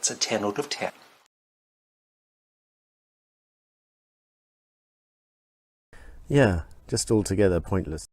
That's a 10 out of 10. Yeah, just altogether pointless.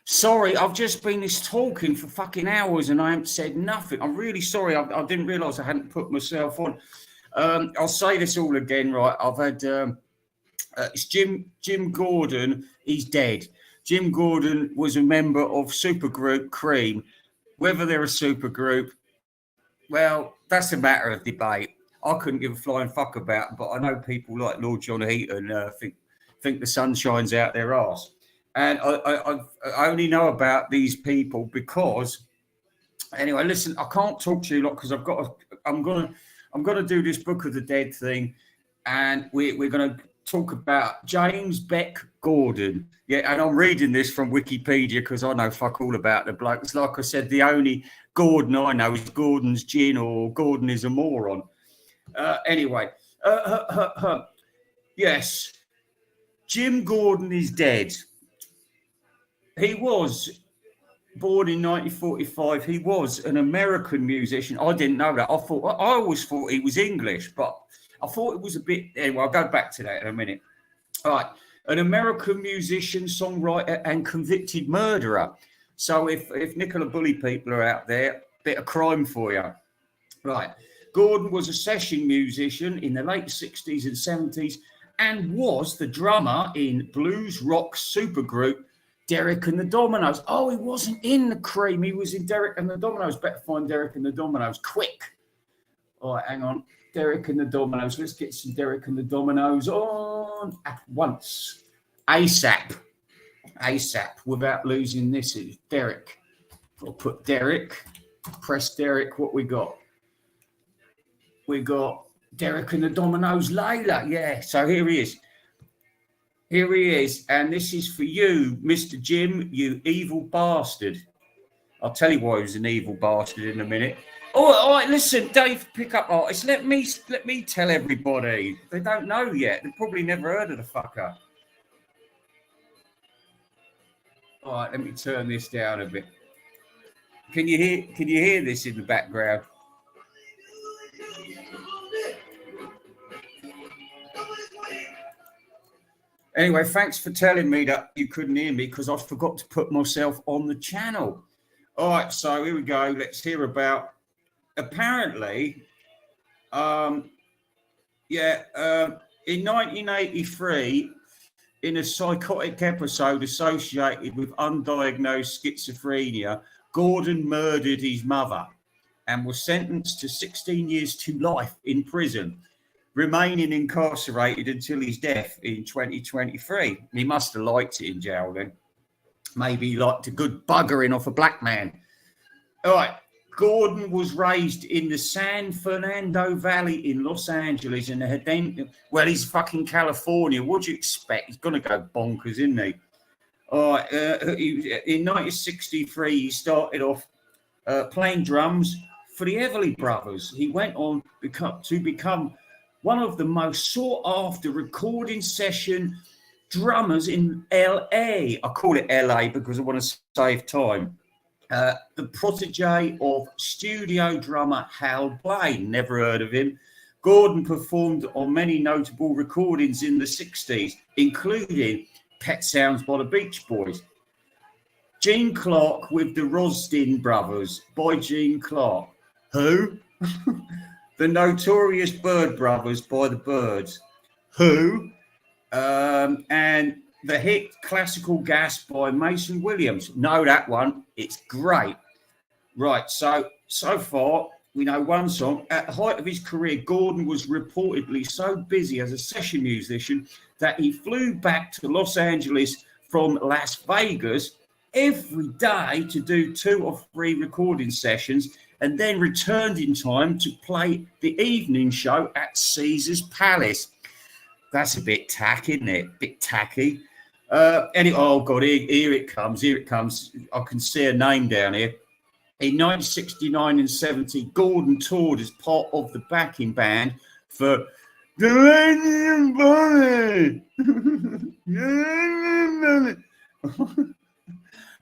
Sorry, I've just been talking for fucking hours and I haven't said nothing. I'm really sorry. I didn't realise I hadn't put myself on. I'll say this all again, right? I've had it's Jim Gordon. He's dead. Jim Gordon was a member of supergroup Cream. Whether they're a supergroup, well, that's a matter of debate. I couldn't give a flying fuck about, but I know people like Lord John Heaton think the sun shines out their arse. And I only know about these people because, anyway, listen, I can't talk to you a lot because I'm gonna do this Book of the Dead thing, and we're gonna talk about James Beck Gordon. Yeah, and I'm reading this from Wikipedia because I know fuck all about the bloke. It's like I said, the only Gordon I know is Gordon's Gin or Gordon is a moron. Anyway, yes, Jim Gordon is dead. He was born in 1945. He was an American musician. I didn't know that. I always thought he was English, but I thought it was a bit. Anyway, I'll go back to that in a minute. All right, an American musician, songwriter, and convicted murderer. So if Nicola Bully people are out there, bit of crime for you. Right. Gordon was a session musician in the late 60s and 70s and was the drummer in blues rock supergroup Derek and the Dominoes. Oh, he wasn't in the Cream. He was in Derek and the Dominoes. Better find Derek and the Dominoes quick. All right, hang on. Derek and the Dominoes. Let's get some Derek and the Dominoes on at once. ASAP, without losing this. Is Derek. I'll put Derek. Press Derek. What we got? We got Derek and the Dominoes. Layla. Yeah. So here he is. Here he is, and this is for you, Mr. Jim, you evil bastard. I'll tell you why he was an evil bastard in a minute. Oh, all right, listen, Dave, pickup artist. Let me tell everybody. They don't know yet. They've probably never heard of the fucker. All right, let me turn this down a bit. Can you hear this in the background? Anyway, thanks for telling me that you couldn't hear me because I forgot to put myself on the channel. All right, so here we go. Let's hear about, apparently, in 1983, in a psychotic episode associated with undiagnosed schizophrenia, Gordon murdered his mother and was sentenced to 16 years to life in prison, remaining incarcerated until his death in 2023. He must have liked it in jail then. Maybe he liked a good buggering off a black man. All right. Gordon was raised in the San Fernando Valley in Los Angeles, and then, well, he's fucking California. What do you expect? He's going to go bonkers, isn't he? All right. In 1963, he started off playing drums for the Everly Brothers. He went on to become one of the most sought-after recording session drummers in LA. I call it LA because I want to save time. The protege of studio drummer Hal Blaine. Never heard of him. Gordon performed on many notable recordings in the 60s, including Pet Sounds by the Beach Boys. Gene Clark with the Rosdin Brothers by Gene Clark. Who? The Notorious Bird Brothers by the Byrds. Who? And the hit Classical Gas by Mason Williams. Know that one. It's great. Right. So far, we know one song. At the height of his career, Gordon was reportedly so busy as a session musician that he flew back to Los Angeles from Las Vegas every day to do 2 or 3 recording sessions and then returned in time to play the evening show at Caesar's Palace. That's a bit tacky, isn't it? A bit tacky. Anyway, oh God, here it comes. Here it comes. I can see a name down here. In 1969 and 70, Gordon toured as part of the backing band for the Radiant Bunny.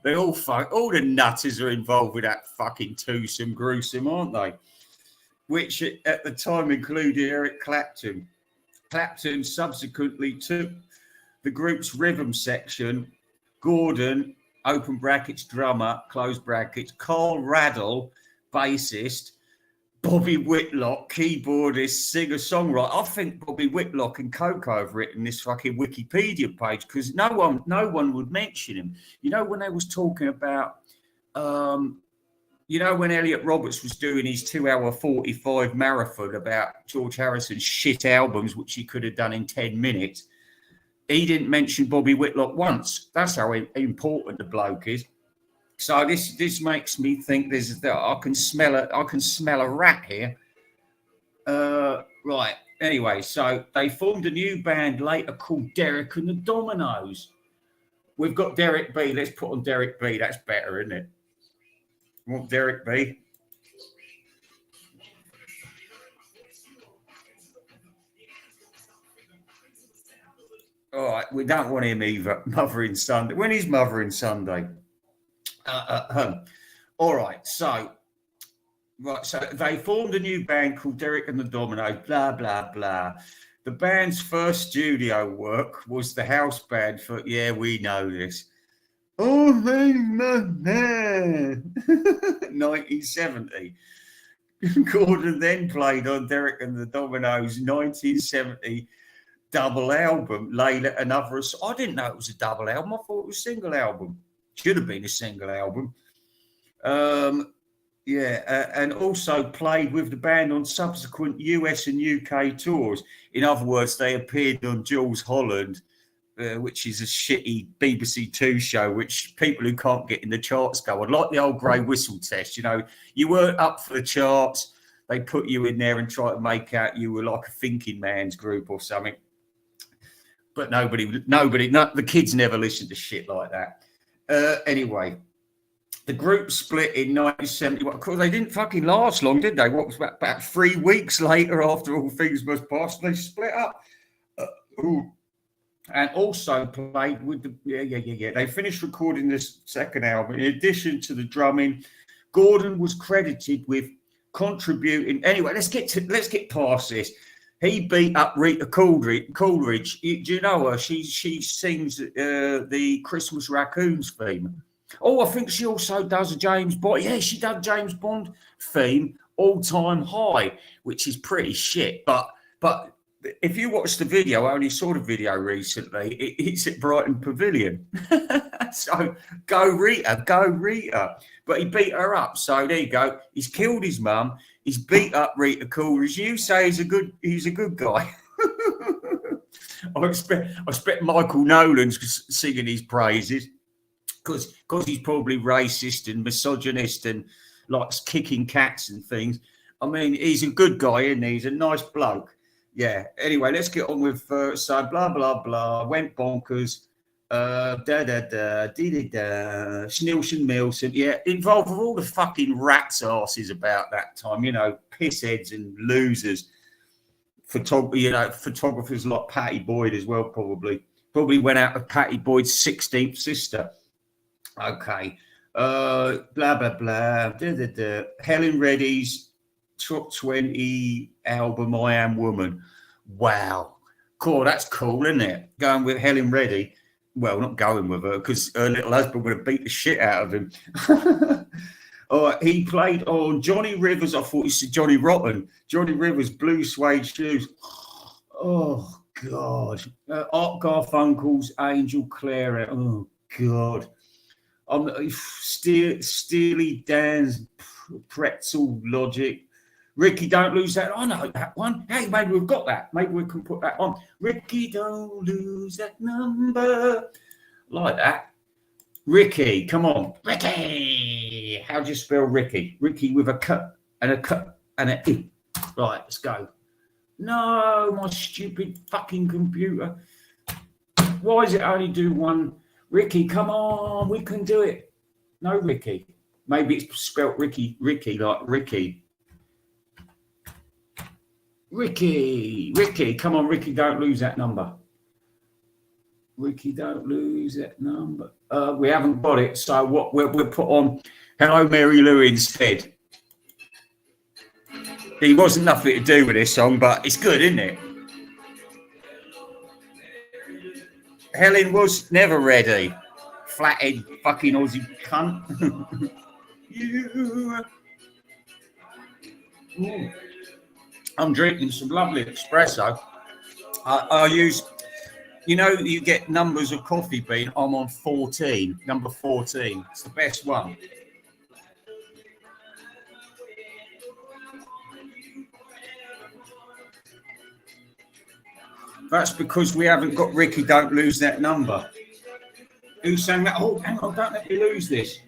They all the nutters are involved with that fucking twosome gruesome, aren't they? Which at the time included Eric Clapton. Clapton subsequently took the group's rhythm section. Gordon, open brackets, drummer, close brackets, Carl Raddle, bassist, Bobby Whitlock, keyboardist, singer-songwriter. I think Bobby Whitlock and Coco have written this fucking Wikipedia page because no one would mention him. You know, when they was talking about, you know, when Elliot Roberts was doing his 2-hour 45 marathon about George Harrison's shit albums, which he could have done in 10 minutes, he didn't mention Bobby Whitlock once. That's how important the bloke is. So this makes me think I can smell a rat here. Right. Anyway, so they formed a new band later called Derek and the Dominoes. We've got Derek B. Let's put on Derek B. That's better, isn't it? Want Derek B? All right, we don't want him either. Mothering Sunday. When is Mothering Sunday? All right, so they formed a new band called Derek and the Dominoes, blah, blah, blah. The band's first studio work was the house band for, yeah, we know this. Oh, man. 1970. Gordon then played on Derek and the Dominoes' 1970 double album, Layla and Others. I didn't know it was a double album. I thought it was a single album. Should have been a single album. And also played with the band on subsequent US and UK tours. In other words, they appeared on Jules Holland, which is a shitty BBC Two show, which people who can't get in the charts go on. Like the old grey whistle test, you know, you weren't up for the charts. They put you in there and try to make out you were like a thinking man's group or something. But the kids never listened to shit like that. Anyway, the group split in 1971. Of course, they didn't fucking last long, did they? What was about 3 weeks later, after All Things Must Pass, they split up. And also played with the They finished recording this second album. In addition to the drumming, Gordon was credited with contributing. Anyway, let's get past this. He beat up Rita Coolidge. Do you know her? She sings the Christmas Raccoons theme. Oh, I think she also does a James Bond. Yeah, she does James Bond theme, All Time High, which is pretty shit. But if you watch the video, I only saw the video recently. It's at Brighton Pavilion. So go Rita, go Rita. But he beat her up. So there you go. He's killed his mum. He's beat up Rita Coolidge. You say he's a good guy. I expect Michael Nolan's singing his praises because he's probably racist and misogynist and likes kicking cats and things. I mean, he's a good guy, isn't he? He's a nice bloke. Yeah. Anyway, let's get on with so blah blah blah. Went bonkers. Schnilson Milson. Yeah, involved with all the fucking rats' asses about that time. You know, pissheads and losers. Photographers like Patty Boyd as well. Probably went out with Patty Boyd's 16th sister. Okay. Blah blah blah. Helen Reddy's top 20 album, I Am Woman. Wow. Cool, that's cool, isn't it? Going with Helen Reddy. Well, not going with her because her little husband would have beat the shit out of him. He played on Johnny Rivers. I thought he said Johnny Rotten. Johnny Rivers, Blue Suede Shoes. Oh, God. Art Garfunkel's Angel Clara. Oh, God. Steely Dan's Pretzel Logic. Ricky, don't lose that. I know that one. Hey, maybe we've got that. Maybe we can put that on. Ricky, don't lose that number. Like that. Ricky, come on. Ricky. How do you spell Ricky? Ricky with a cut and a cut and a I. Right, let's go. No, my stupid fucking computer. Why does it only do one? Ricky, come on. We can do it. No, Ricky. Maybe it's spelled Ricky like Ricky. Ricky, come on, Ricky, don't lose that number. Ricky, don't lose that number. We haven't got it, so what we'll put on Hello Mary Lou instead. He wasn't nothing to do with this song, but it's good, isn't it? Helen was never ready. Flathead fucking Aussie cunt. You. Ooh. I'm drinking some lovely espresso. I use, you know, you get numbers of Coffee Bean. I'm on 14, number 14. It's the best one. That's because we haven't got Ricky, don't lose that number. Who's saying that? Oh, hang on, don't let me lose this.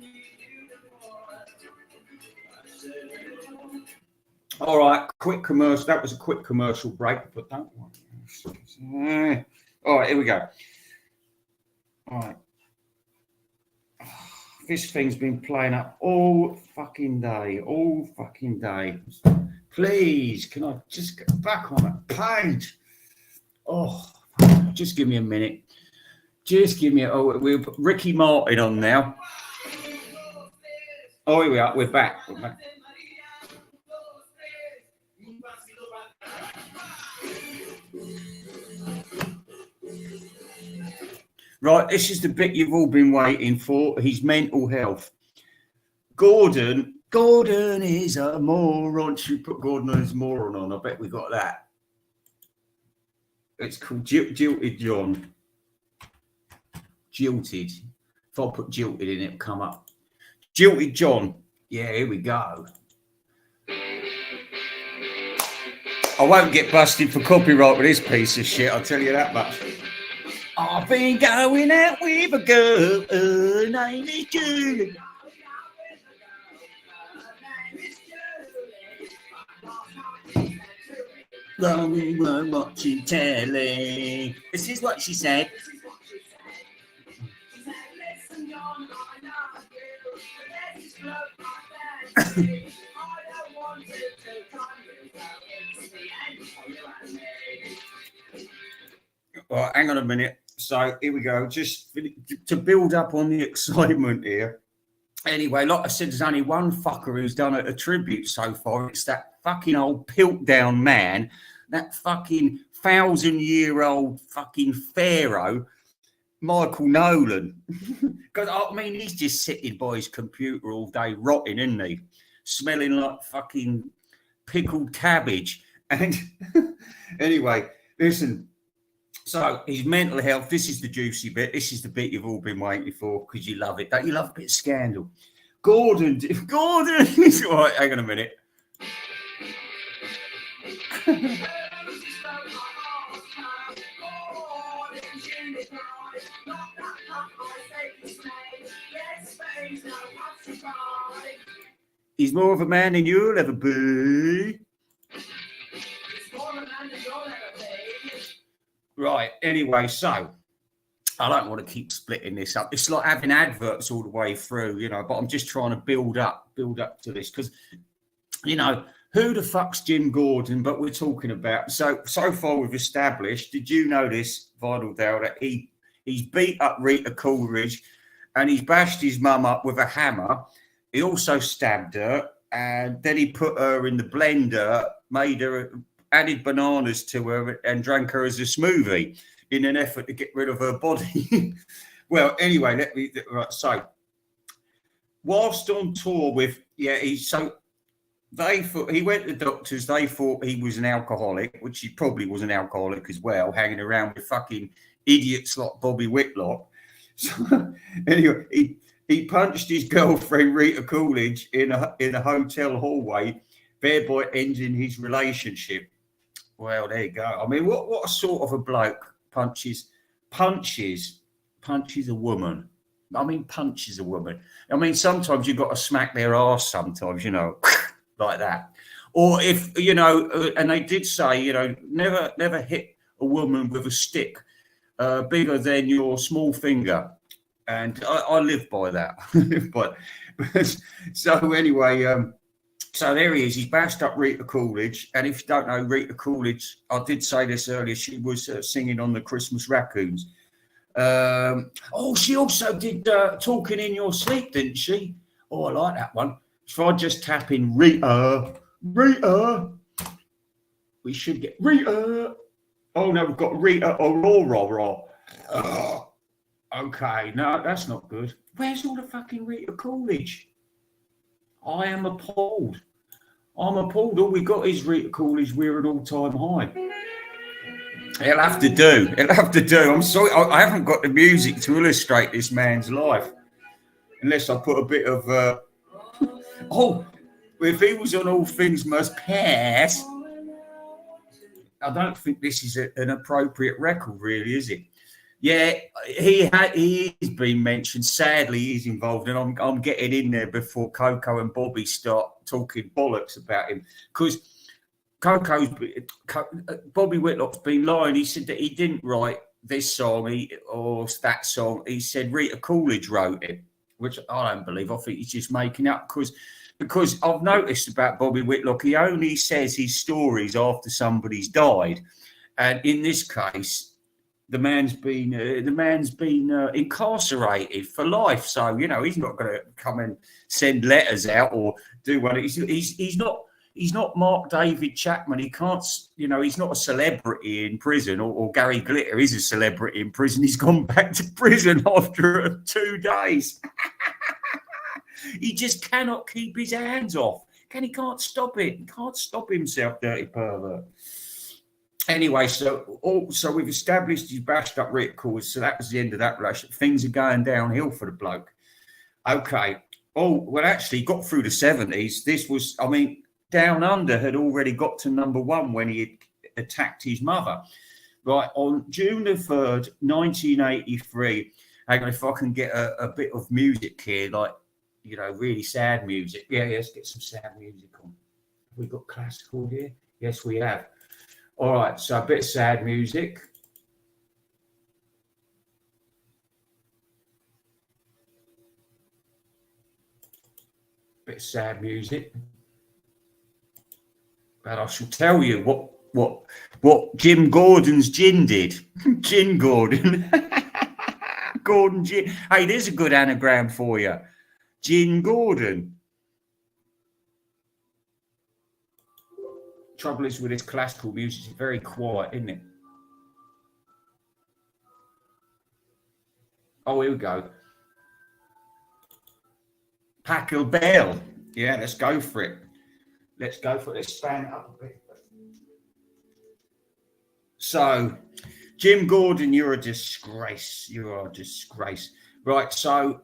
All right, quick commercial. That was a quick commercial break, but don't worry. All right, here we go. All right. This thing's been playing up all fucking day. Please, can I just get back on that page? Oh, just give me a minute. We'll put Ricky Martin on now. Oh, here we are. We're back. Right, this is the bit you've all been waiting for. His mental health. Gordon is a moron. Should we put Gordon as a moron on? I bet we got that. It's called Jilted John. Jilted. If I put jilted in, it'll come up. Jilted John. Yeah, here we go. I won't get busted for copyright with this piece of shit, I'll tell you that much. I've been going out with a girl, her name is Julie. Long we were watching telly. This is what she said. Well, hang on a minute. So here we go. Just to build up on the excitement here. Anyway, like I said, there's only one fucker who's done a tribute so far. It's that fucking old Piltdown man, that fucking 1,000-year-old fucking pharaoh, Michael Nolan. Because, I mean, he's just sitting by his computer all day rotting, isn't he? Smelling like fucking pickled cabbage. And anyway, Listen, so his mental health, this is the juicy bit. This is the bit you've all been waiting for because you love it. Don't you love a bit of scandal? Gordon, all right, hang on a minute. He's more of a man than you'll ever be. Right, anyway, so I don't want to keep splitting this up. It's like having adverts all the way through, you know, but I'm just trying to build up to this because, you know, who the fuck's Jim Gordon? But we're talking about, so far we've established, did you know this, Vidal Dale, that he's beat up Rita Coolidge and he's bashed his mum up with a hammer. He also stabbed her and then he put her in the blender, added bananas to her and drank her as a smoothie in an effort to get rid of her body. Well, anyway, so whilst on tour with, they thought he went to the doctors, they thought he was an alcoholic, which he probably was an alcoholic as well, hanging around with fucking idiots like Bobby Whitlock. So anyway, he punched his girlfriend Rita Coolidge in a hotel hallway, thereby ending his relationship. Well, there you go. I mean, what sort of a bloke punches a woman? I mean, punches a woman. I mean, sometimes you've got to smack their ass sometimes, you know, like that. Or if, you know, and they did say, you know, never hit a woman with a stick bigger than your small finger. And I live by that. So anyway, so there he is. He's bashed up Rita Coolidge. And if you don't know Rita Coolidge, I did say this earlier, she was singing on the Christmas Raccoons. She also did Talking in Your Sleep, didn't she? Oh, I like that one. If I just tap in Rita, we should get Rita. Oh, no, we've got Rita Aurora. Okay, no, that's not good. Where's all the fucking Rita Coolidge? I am appalled. I'm appalled. All we got is Rita Coolidge. We're at all-time high. It'll have to do. I'm sorry. I haven't got the music to illustrate this man's life. Unless I put a bit of... if he was on All Things Must Pass, I don't think this is an appropriate record, really, is it? Yeah, he is being mentioned. Sadly, he's involved, and I'm getting in there before Coco and Bobby start talking bollocks about him because Bobby Whitlock's been lying. He said that he didn't write this song or that song. He said Rita Coolidge wrote it, which I don't believe. I think he's just making up because I've noticed about Bobby Whitlock, he only says his stories after somebody's died, and in this case, the man's been incarcerated for life. So, you know, he's not going to come and send letters out or do what he's not Mark David Chapman. He can't, you know, he's not a celebrity in prison or Gary Glitter is a celebrity in prison. He's gone back to prison after 2 days. He just cannot keep his hands off. He can't stop it. He can't stop himself, dirty pervert. Anyway, so we've established he's bashed up Rita Coolidge, so that was the end of that relationship. Things are going downhill for the bloke. Okay. Oh, well, actually, got through the 70s. This was, I mean, Down Under had already got to #1 when he had attacked his mother. Right, on June the 3rd, 1983, hang on, if I can get a bit of music here, like, you know, really sad music. Yeah, let's get some sad music on. Have we got classical here? Yes, we have. All right, so a bit of sad music. Bit of sad music. But I shall tell you what Jim Gordon's gin did. Gin Gordon. Gordon Gin. Hey, there's a good anagram for you. Gin Gordon. Trouble is with this classical music, it's very quiet, isn't it? Oh, here we go. Pachelbel. Yeah, let's go for it. Let's span it up a bit. So, Jim Gordon, you're a disgrace. You are a disgrace. Right. So,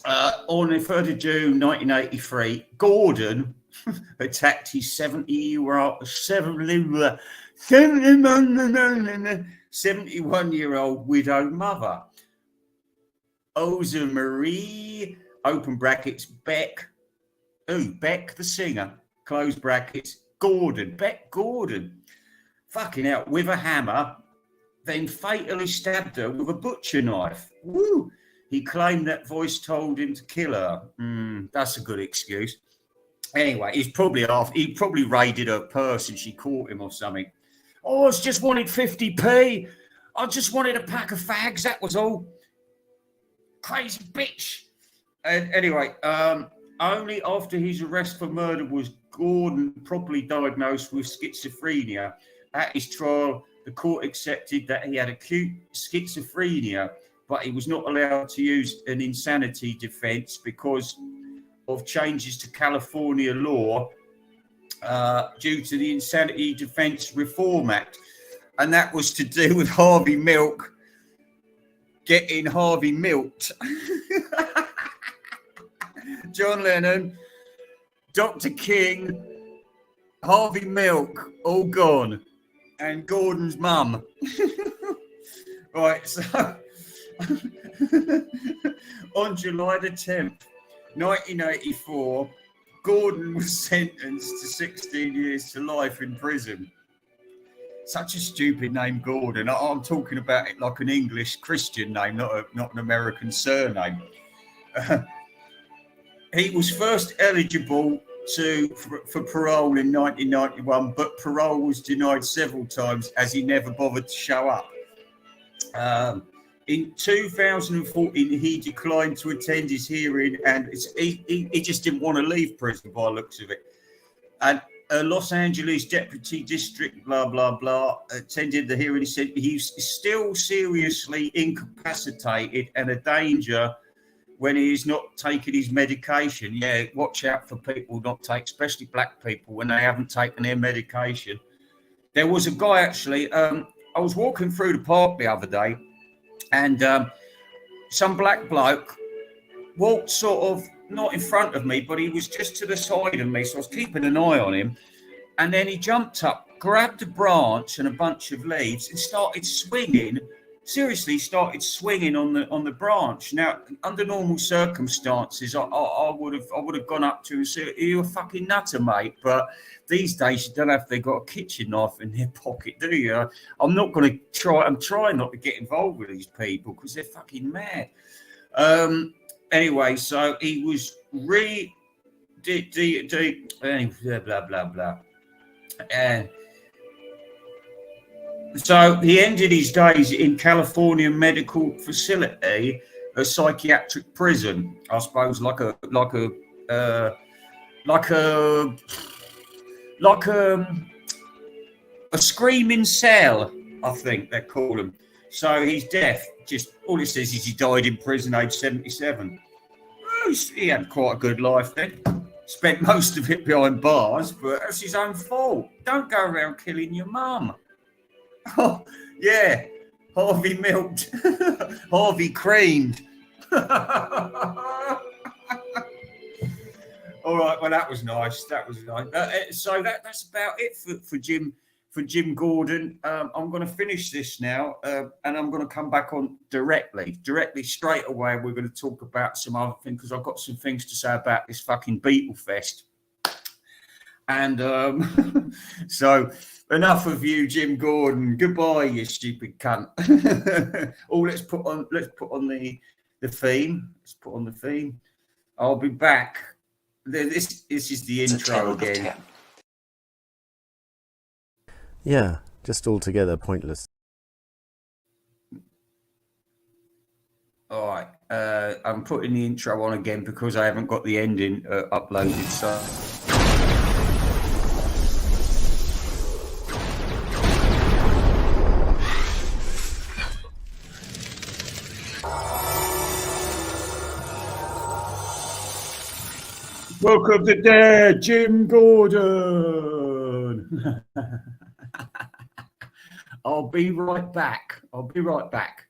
on the 3rd of June 1983, Gordon attacked his 71-year-old widowed mother, Oza Marie, open brackets, Beck the singer, close brackets, Beck Gordon, fucking hell, with a hammer, then fatally stabbed her with a butcher knife. Woo! He claimed that voice told him to kill her. That's a good excuse. Anyway, he probably raided her purse and she caught him or something. Oh, I just wanted 50p. I just wanted a pack of fags, that was all. Crazy bitch. And anyway, only after his arrest for murder was Gordon properly diagnosed with schizophrenia. At his trial, the court accepted that he had acute schizophrenia, but he was not allowed to use an insanity defense because of changes to California law due to the Insanity Defense Reform Act. And that was to do with Harvey Milk getting Harvey milked. John Lennon, Dr. King, Harvey Milk, all gone. And Gordon's mum. Right, so on July the 10th, 1984, Gordon was sentenced to 16 years to life in prison. Such a stupid name, Gordon. I'm talking about it like an English Christian name, not an American surname. He was first eligible for parole in 1991, but parole was denied several times as he never bothered to show up. In 2014, he declined to attend his hearing, and he just didn't want to leave prison by the looks of it. And Los Angeles Deputy District, blah, blah, blah, attended the hearing. He said he's still seriously incapacitated and a danger when he is not taking his medication. Yeah, watch out for people not take, especially black people, when they haven't taken their medication. There was a guy, actually, I was walking through the park the other day, and some black bloke walked sort of not in front of me, but he was just to the side of me, so I was keeping an eye on him. And then he jumped up, grabbed a branch and a bunch of leaves and started swinging. Seriously, started swinging on the branch. Now, under normal circumstances, I would have gone up to him and said, "Are you a fucking nutter, mate?" But these days, you don't know if they've got a kitchen knife in their pocket, do you? I'm not going to try. I'm trying not to get involved with these people because they're fucking mad. Anyway, so he was blah blah blah, and so he ended his days in California Medical Facility, a psychiatric prison, I suppose, like a screaming cell, I think they call them. So he's deaf. Just all it says is he died in prison, age 77. Well, he had quite a good life then. Spent most of it behind bars, but that's his own fault. Don't go around killing your mum. Oh, yeah. Harvey milked. Harvey creamed. All right, well, that was nice. So that's about it for Jim Gordon. I'm going to finish this now, and I'm going to come back on directly straight away. We're going to talk about some other things because I've got some things to say about this fucking Beatle Fest. And so enough of you, Jim Gordon. Goodbye, you stupid cunt. Let's put on the theme. Let's put on the theme. I'll be back. This is the intro again. Yeah, just altogether pointless. All right, I'm putting the intro on again because I haven't got the ending uploaded. So. Book of the Dead, Jim Gordon. I'll be right back. I'll be right back.